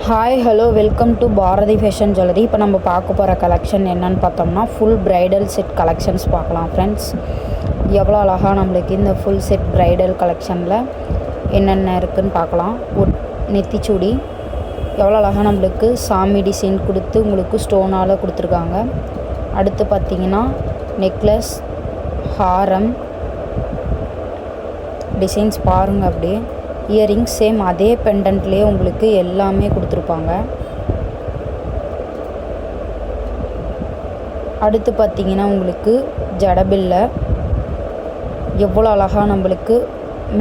Hi hello welcome to Bharathi fashion jewellery. இப்போ நம்ம பார்க்க போகிற கலெக்ஷன் என்னென்னு பார்த்தோம்னா ஃபுல் பிரைடல் செட் கலெக்ஷன்ஸ் பார்க்கலாம் ஃப்ரெண்ட்ஸ். எவ்வளோ அழகாக நம்மளுக்கு இந்த ஃபுல் செட் பிரைடல் கலெக்ஷனில் என்னென்ன இருக்குதுன்னு பார்க்கலாம். நெத்திச்சூடி எவ்வளோ அழகாக நம்மளுக்கு சாமி டிசைன் கொடுத்து உங்களுக்கு ஸ்டோனால் கொடுத்துருக்காங்க. அடுத்து பார்த்திங்கன்னா நெக்லஸ், ஹாரம் டிசைன்ஸ் பாருங்கள். அப்படியே இயரிங்ஸ் சேம் அதே பெண்டன்ட்லேயே உங்களுக்கு எல்லாமே கொடுத்துருப்பாங்க. அடுத்து பார்த்திங்கன்னா உங்களுக்கு ஜடபில்லை எவ்வளோ அழகாக நம்மளுக்கு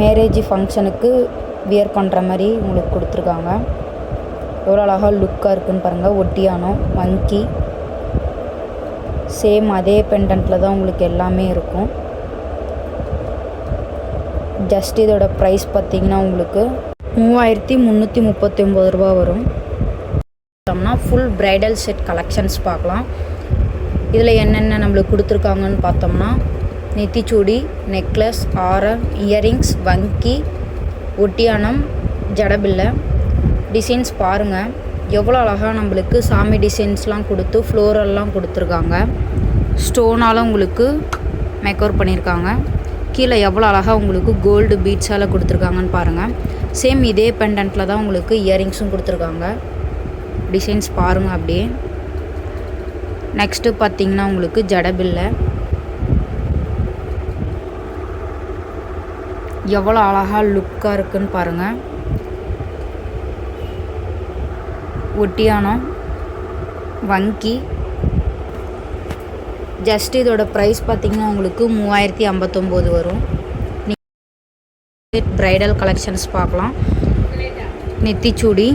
மேரேஜ் ஃபங்க்ஷனுக்கு வியர் பண்ணுற மாதிரி உங்களுக்கு கொடுத்துருக்காங்க. எவ்வளோ அழகாக லுக்காக இருக்குதுன்னு பாருங்கள். ஒட்டியானம், வங்கி சேம் அதே பெண்டன்ட்டில் தான் உங்களுக்கு எல்லாமே இருக்கும். ஜஸ்ட் இதோட ப்ரைஸ் பார்த்திங்கன்னா உங்களுக்கு 3339 ரூபா வரும். பார்த்தோம்னா ஃபுல் பிரைடல் செட் கலெக்ஷன்ஸ் பார்க்கலாம். இதில் என்னென்ன நம்மளுக்கு கொடுத்துருக்காங்கன்னு பார்த்தோம்னா நெத்திச்சூடி, நெக்லஸ், ஆரம், இயரிங்ஸ், வங்கி, ஒட்டியானம், ஜடபில்லை டிசைன்ஸ் பாருங்கள். எவ்வளோ அழகாக நம்மளுக்கு சாமி டிசைன்ஸ்லாம் கொடுத்து ஃப்ளோரெல்லாம் கொடுத்துருக்காங்க. ஸ்டோனால் உங்களுக்கு மேக்கோவர் பண்ணியிருக்காங்க. கீழே எவ்வளோ அழகாக உங்களுக்கு கோல்டு பீட்ஸால் கொடுத்துருக்காங்கன்னு பாருங்கள். சேம் இதே பெண்டன்ட்டில் தான் உங்களுக்கு இயரிங்ஸும் கொடுத்துருக்காங்க. டிசைன்ஸ் பாருங்கள் அப்படியே. நெக்ஸ்ட்டு பார்த்திங்கன்னா உங்களுக்கு ஜடபில்லை எவ்வளோ அழகாக லுக்காக இருக்குதுன்னு பாருங்கள். ஒட்டியானம், வங்கி ஜஸ்ட் இதோட ப்ரைஸ் பார்த்திங்கன்னா உங்களுக்கு 3059 வரும். பிரைடல் கலெக்ஷன்ஸ் பார்க்கலாம். நெத்திச்சூடி,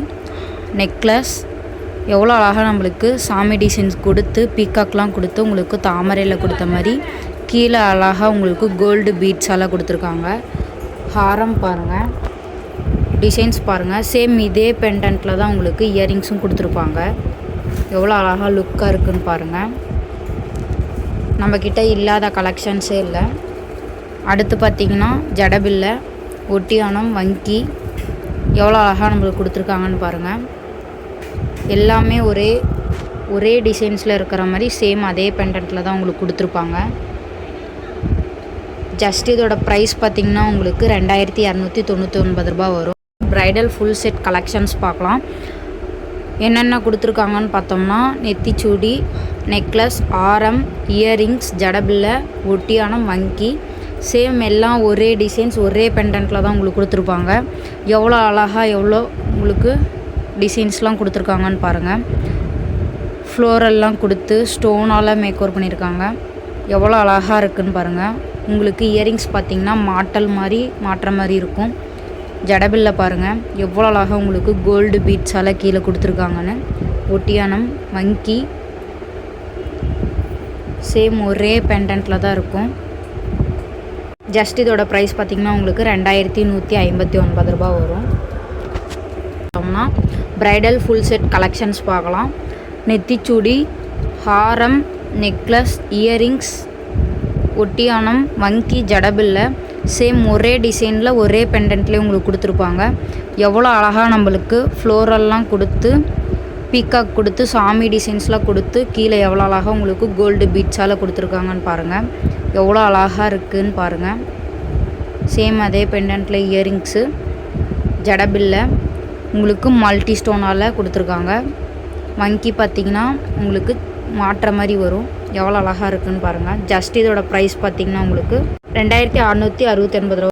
நெக்லஸ் எவ்வளோ அழகாக நம்மளுக்கு சாமி டிசைன்ஸ் கொடுத்து பீக்காக்லாம் கொடுத்து உங்களுக்கு தாமரையில் கொடுத்த மாதிரி கீழே அழகாக உங்களுக்கு கோல்டு பீட்ஸால் கொடுத்துருக்காங்க. ஹாரம் பாருங்கள், டிசைன்ஸ் பாருங்கள். சேம் இதே பெண்டன்ட்டில் தான் உங்களுக்கு இயரிங்ஸும் கொடுத்துருப்பாங்க. எவ்வளோ அழகாக லுக்காக இருக்குதுன்னு பாருங்கள். நம்மக்கிட்ட இல்லாத கலெக்ஷன்ஸே இல்லை. அடுத்து பார்த்திங்கன்னா ஜடபில்லை, ஒட்டியானம், வங்கி எவ்வளோ அழகாக நம்மளுக்கு கொடுத்துருக்காங்கன்னு பாருங்கள். எல்லாமே ஒரே டிசைன்ஸில் இருக்கிற மாதிரி சேம் அதே பெண்டன்ட்டில் தான் உங்களுக்கு கொடுத்துருப்பாங்க. ஜஸ்ட் இதோட ப்ரைஸ் பார்த்திங்கன்னா உங்களுக்கு 2299 ரூபா வரும். ப்ரைடல் ஃபுல் செட் கலெக்ஷன்ஸ் பார்க்கலாம். என்னென்ன கொடுத்துருக்காங்கன்னு பார்த்தோம்னா நெத்திச்சூடி, நெக்லஸ், ஆரம், இயரிங்ஸ், ஜடபில்லை, ஒட்டியானம், வங்கி சேம் எல்லாம் ஒரே டிசைன்ஸ் ஒரே பெண்டன்ட்டில் தான் உங்களுக்கு கொடுத்துருப்பாங்க. எவ்வளோ அழகாக எவ்வளோ உங்களுக்கு டிசைன்ஸ்லாம் கொடுத்துருக்காங்கன்னு பாருங்கள். ஃப்ளோரெல்லாம் கொடுத்து ஸ்டோனால் மேக்கோவர் பண்ணியிருக்காங்க. எவ்வளோ அழகாக இருக்குதுன்னு பாருங்கள். உங்களுக்கு இயரிங்ஸ் பார்த்திங்கன்னா மாட்டுற மாதிரி இருக்கும். ஜடபில்லை பாருங்கள் எவ்வளோ அழகாக உங்களுக்கு கோல்டு பீட்ஸால் கீழே கொடுத்துருக்காங்கன்னு. ஒட்டியானம், வங்கி சேம் ஒரே பெண்டன்ட்டில் தான் இருக்கும். ஜஸ்ட் இதோட ப்ரைஸ் பார்த்திங்கன்னா உங்களுக்கு 2159 ரூபா வரும். பிரைடல் ஃபுல் செட் கலெக்ஷன்ஸ் பார்க்கலாம். நெத்திச்சூடி, ஹாரம், நெக்லஸ், இயரிங்ஸ், ஒட்டியானம், வங்கி, ஜடபில்லை சேம் ஒரே டிசைனில் ஒரே பெண்டன்ட்லேயே உங்களுக்கு கொடுத்துருப்பாங்க. எவ்வளோ அழகாக நம்மளுக்கு ஃப்ளோரெல்லாம் கொடுத்து பீக்காக் கொடுத்து சாமி டிசைன்ஸ்லாம் கொடுத்து கீழே எவ்வளோ அழகாக உங்களுக்கு கோல்டு பீட்ஸால் கொடுத்துருக்காங்கன்னு பாருங்கள். எவ்வளோ அழகாக இருக்குதுன்னு பாருங்கள். சேம் அதே பெண்டன்ட்டில் இயரிங்ஸு, ஜடபில்லை உங்களுக்கு மல்டி ஸ்டோனால் கொடுத்துருக்காங்க. வங்கி பார்த்திங்கன்னா உங்களுக்கு மாட்டுற மாதிரி வரும். எவ்வளோ அழகாக இருக்குதுன்னு பாருங்கள். ஜஸ்ட் இதோட ப்ரைஸ் பார்த்திங்கன்னா உங்களுக்கு 2669 ரூபா